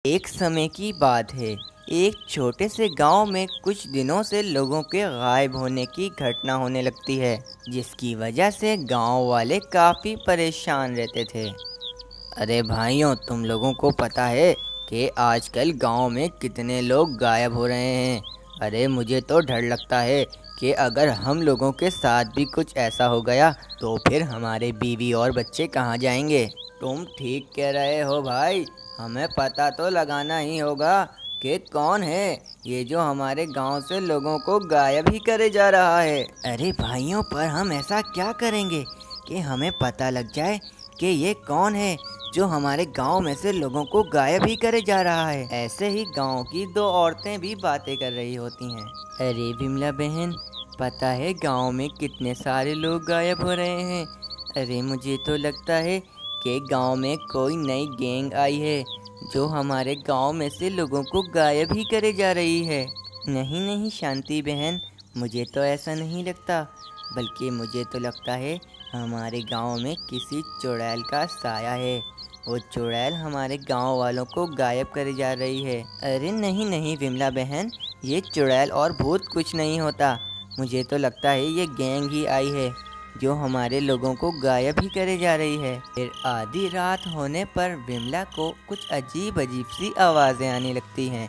एक समय की बात है। एक छोटे से गांव में कुछ दिनों से लोगों के गायब होने की घटना होने लगती है, जिसकी वजह से गांव वाले काफ़ी परेशान रहते थे। अरे भाइयों, तुम लोगों को पता है कि आजकल गांव में कितने लोग गायब हो रहे हैं। अरे मुझे तो डर लगता है कि अगर हम लोगों के साथ भी कुछ ऐसा हो गया तो फिर हमारे बीवी और बच्चे कहाँ जाएंगे। तुम ठीक कह रहे हो भाई। हमें पता तो लगाना ही होगा कि कौन है ये जो हमारे गांव से लोगों को गायब ही करे जा रहा है। अरे भाइयों, पर हम ऐसा क्या करेंगे कि हमें पता लग जाए कि ये कौन है जो हमारे गांव में से लोगों को गायब ही करे जा रहा है। ऐसे ही गांव की दो औरतें भी बातें कर रही होती हैं। अरे विमला बहन, पता है गांव में कितने सारे लोग गायब हो रहे हैं। अरे मुझे तो लगता है कि गांव में कोई नई गैंग आई है जो हमारे गांव में से लोगों को गायब ही करे जा रही है। नहीं नहीं शांति बहन, मुझे तो ऐसा नहीं लगता, बल्कि मुझे तो लगता है हमारे गांव में किसी चुड़ैल का साया है। वो चुड़ैल हमारे गांव वालों को गायब करे जा रही है। अरे नहीं नहीं विमला बहन, ये चुड़ैल और भूत कुछ नहीं होता। मुझे तो लगता है ये गैंग ही आई है जो हमारे लोगों को गायब ही करे जा रही है। फिर आधी रात होने पर विमला को कुछ अजीब अजीब सी आवाज़ें आने लगती हैं,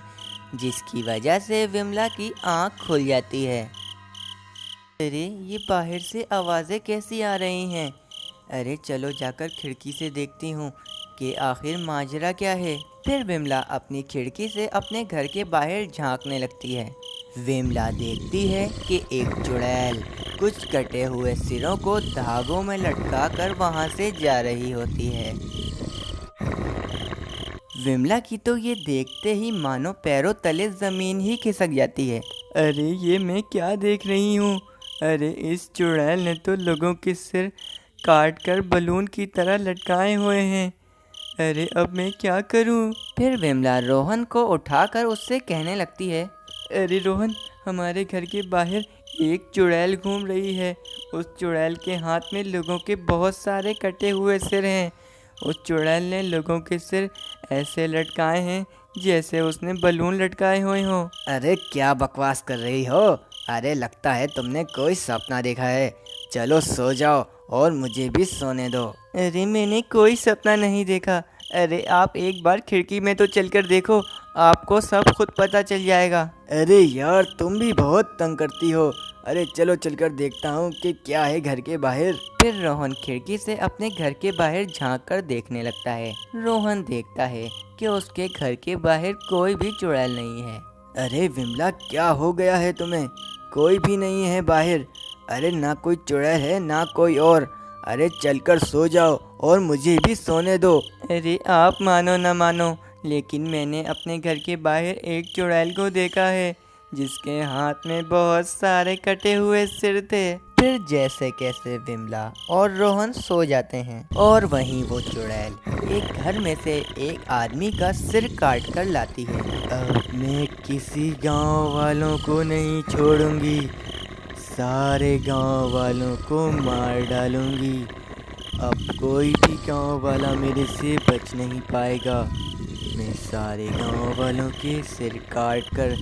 जिसकी वजह से विमला की आँख खुल जाती है। अरे ये बाहर से आवाज़ें कैसी आ रही हैं। अरे चलो जाकर खिड़की से देखती हूँ कि आखिर माजरा क्या है। फिर विमला अपनी खिड़की से अपने घर के बाहर झांकने लगती है। विमला देखती है कि एक चुड़ैल कुछ कटे हुए सिरों को धागों में लटका कर वहाँ से जा रही होती है। विमला की तो ये देखते ही मानो पैरों तले ज़मीन ही खिसक जाती है। अरे ये मैं क्या देख रही हूँ। अरे इस चुड़ैल ने तो लोगों के सिर काट कर बलून की तरह लटकाए हुए हैं। अरे अब मैं क्या करूं? फिर विमला रोहन को उठाकर उससे कहने लगती है, अरे रोहन, हमारे घर के बाहर एक चुड़ैल घूम रही है। उस चुड़ैल के हाथ में लोगों के बहुत सारे कटे हुए सिर हैं। उस चुड़ैल ने लोगों के सिर ऐसे लटकाए हैं जैसे उसने बलून लटकाए हुए हों। अरे क्या बकवास कर रही हो। अरे लगता है तुमने कोई सपना देखा है। चलो सो जाओ और मुझे भी सोने दो। अरे मैंने कोई सपना नहीं देखा। अरे आप एक बार खिड़की में तो चलकर देखो, आपको सब खुद पता चल जाएगा। अरे यार, तुम भी बहुत तंग करती हो। अरे चलो चलकर देखता हूँ कि क्या है घर के बाहर। फिर रोहन खिड़की से अपने घर के बाहर झांक कर देखने लगता है। रोहन देखता है कि उसके घर के बाहर कोई भी चुड़ैल नहीं है। अरे विमला, क्या हो गया है तुम्हें? कोई भी नहीं है बाहर। अरे ना कोई चुड़ैल है ना कोई और। अरे चलकर सो जाओ और मुझे भी सोने दो। अरे आप मानो ना मानो, लेकिन मैंने अपने घर के बाहर एक चुड़ैल को देखा है जिसके हाथ में बहुत सारे कटे हुए सिर थे। फिर जैसे कैसे विमला और रोहन सो जाते हैं और वहीं वो चुड़ैल एक घर में से एक आदमी का सिर काट कर लाती है। अब मैं किसी गांव वालों को नहीं छोड़ूंगी, सारे गांव वालों को मार डालूंगी। अब कोई भी गांव वाला मेरे से बच नहीं पाएगा। मैं सारे गांव वालों के सिर काट कर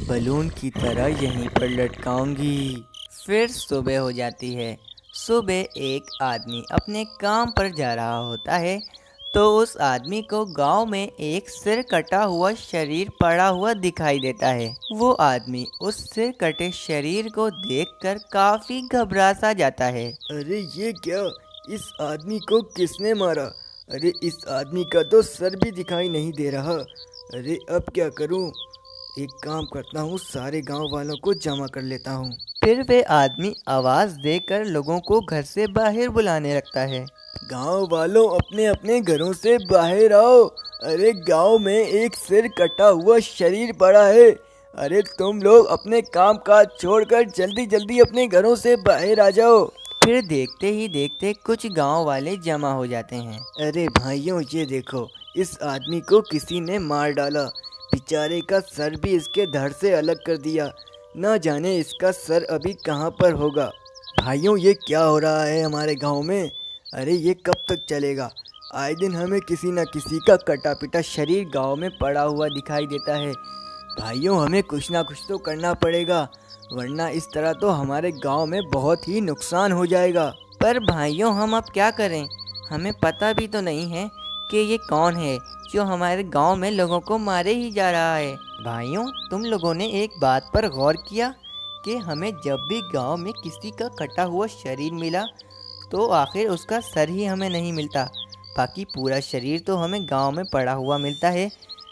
बलून की तरह यहीं पर लटकाऊंगी। फिर सुबह हो जाती है। सुबह एक आदमी अपने काम पर जा रहा होता है तो उस आदमी को गांव में एक सिर कटा हुआ शरीर पड़ा हुआ दिखाई देता है। वो आदमी उस सिर कटे शरीर को देखकर काफी घबरा सा जाता है। अरे ये क्या, इस आदमी को किसने मारा? अरे इस आदमी का तो सर भी दिखाई नहीं दे रहा। अरे अब क्या करूं? एक काम करता हूँ, सारे गांव वालों को जमा कर लेता हूँ। फिर वे आदमी आवाज देकर लोगों को घर से बाहर बुलाने लगता है। गांव वालों, अपने अपने घरों से बाहर आओ। अरे गांव में एक सिर कटा हुआ शरीर पड़ा है। अरे तुम लोग अपने काम काज छोड़कर जल्दी जल्दी अपने घरों से बाहर आ जाओ। फिर देखते ही देखते कुछ गांव वाले जमा हो जाते हैं। अरे भाइयों, ये देखो, इस आदमी को किसी ने मार डाला। बेचारे का सर भी इसके धड़ से अलग कर दिया। ना जाने इसका सर अभी कहाँ पर होगा। भाइयों, ये क्या हो रहा है हमारे गांव में? अरे ये कब तक चलेगा? आए दिन हमें किसी न किसी का कटा पिटा शरीर गांव में पड़ा हुआ दिखाई देता है। भाइयों, हमें कुछ ना कुछ तो करना पड़ेगा, वरना इस तरह तो हमारे गांव में बहुत ही नुकसान हो जाएगा। पर भाइयों, हम अब क्या करें? हमें पता भी तो नहीं है कि ये कौन है जो हमारे गांव में लोगों को मारे ही जा रहा है। भाइयों, तुम लोगों ने एक बात पर गौर किया कि हमें जब भी गांव में किसी का कटा हुआ शरीर मिला तो आखिर उसका सर ही हमें नहीं मिलता, बाकी पूरा शरीर तो हमें गांव में पड़ा हुआ मिलता है,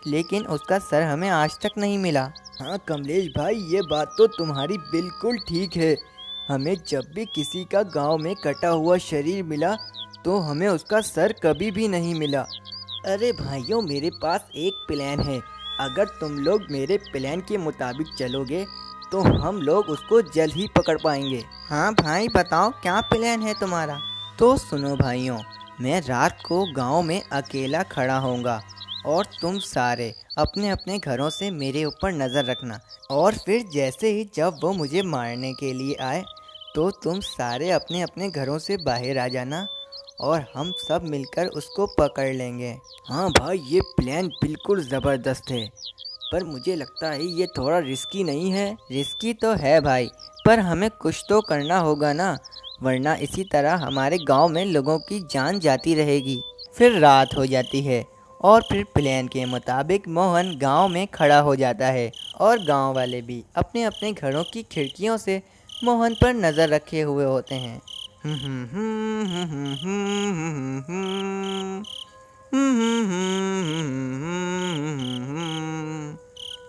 लेकिन उसका सर हमें आज तक नहीं मिला। हाँ कमलेश भाई, ये बात तो तुम्हारी बिल्कुल ठीक है। हमें जब भी किसी का गांव में कटा हुआ शरीर मिला तो हमें उसका सर कभी भी नहीं मिला। अरे भाइयों, मेरे पास एक प्लान है। अगर तुम लोग मेरे प्लान के मुताबिक चलोगे तो हम लोग उसको जल्द ही पकड़ पाएंगे। हाँ भाई, बताओ क्या प्लान है तुम्हारा? तो सुनो भाइयों, मैं रात को गांव में अकेला खड़ा होऊंगा और तुम सारे अपने अपने घरों से मेरे ऊपर नज़र रखना, और फिर जैसे ही जब वो मुझे मारने के लिए आए तो तुम सारे अपने अपने घरों से बाहर आ जाना और हम सब मिलकर उसको पकड़ लेंगे। हाँ भाई, ये प्लान बिल्कुल ज़बरदस्त है, पर मुझे लगता है ये थोड़ा रिस्की नहीं है। रिस्की तो है भाई, पर हमें कुछ तो करना होगा ना, वरना इसी तरह हमारे गांव में लोगों की जान जाती रहेगी। फिर रात हो जाती है और फिर प्लान के मुताबिक मोहन गांव में खड़ा हो जाता है और गांव वाले भी अपने अपने घरों की खिड़कियों से मोहन पर नज़र रखे हुए होते हैं।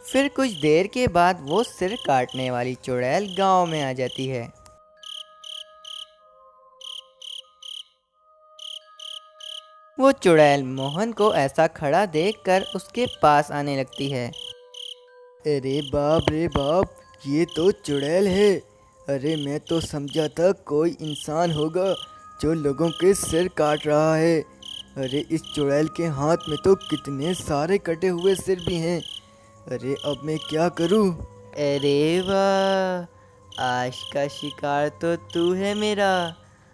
फिर कुछ देर के बाद वो सिर काटने वाली चुड़ैल गांव में आ जाती है। वो चुड़ैल मोहन को ऐसा खड़ा देखकर उसके पास आने लगती है। अरे बाप रे बाप, ये तो चुड़ैल है। अरे मैं तो समझा था कोई इंसान होगा जो लोगों के सिर काट रहा है। अरे इस चुड़ैल के हाथ में तो कितने सारे कटे हुए सिर भी हैं। अरे अब मैं क्या करूं? अरे वाह, आज का शिकार तो तू है मेरा,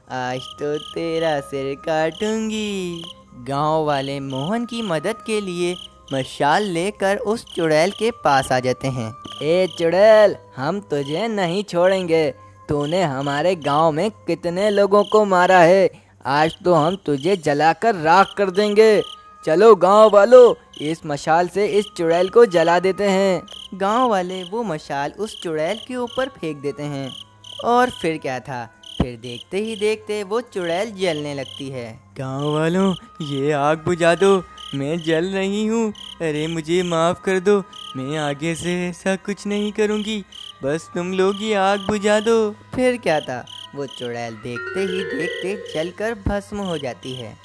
आज तो तेरा सिर काटूंगी। गांव वाले मोहन की मदद के लिए मशाल लेकर उस चुड़ैल के पास आ जाते हैं। ए चुड़ैल, हम तुझे नहीं छोड़ेंगे। तूने हमारे गांव में कितने लोगों को मारा है, आज तो हम तुझे जलाकर राख कर देंगे। चलो गांव वालों, इस मशाल से इस चुड़ैल को जला देते हैं। गांव वाले वो मशाल उस चुड़ैल के ऊपर फेंक देते हैं और फिर क्या था, फिर देखते ही देखते वो चुड़ैल जलने लगती है। गांव वालों, ये आग बुझा दो, मैं जल रही हूँ। अरे मुझे माफ़ कर दो, मैं आगे से ऐसा कुछ नहीं करूँगी, बस तुम लोग ये आग बुझा दो। फिर क्या था, वो चुड़ैल देखते ही देखते जलकर भस्म हो जाती है।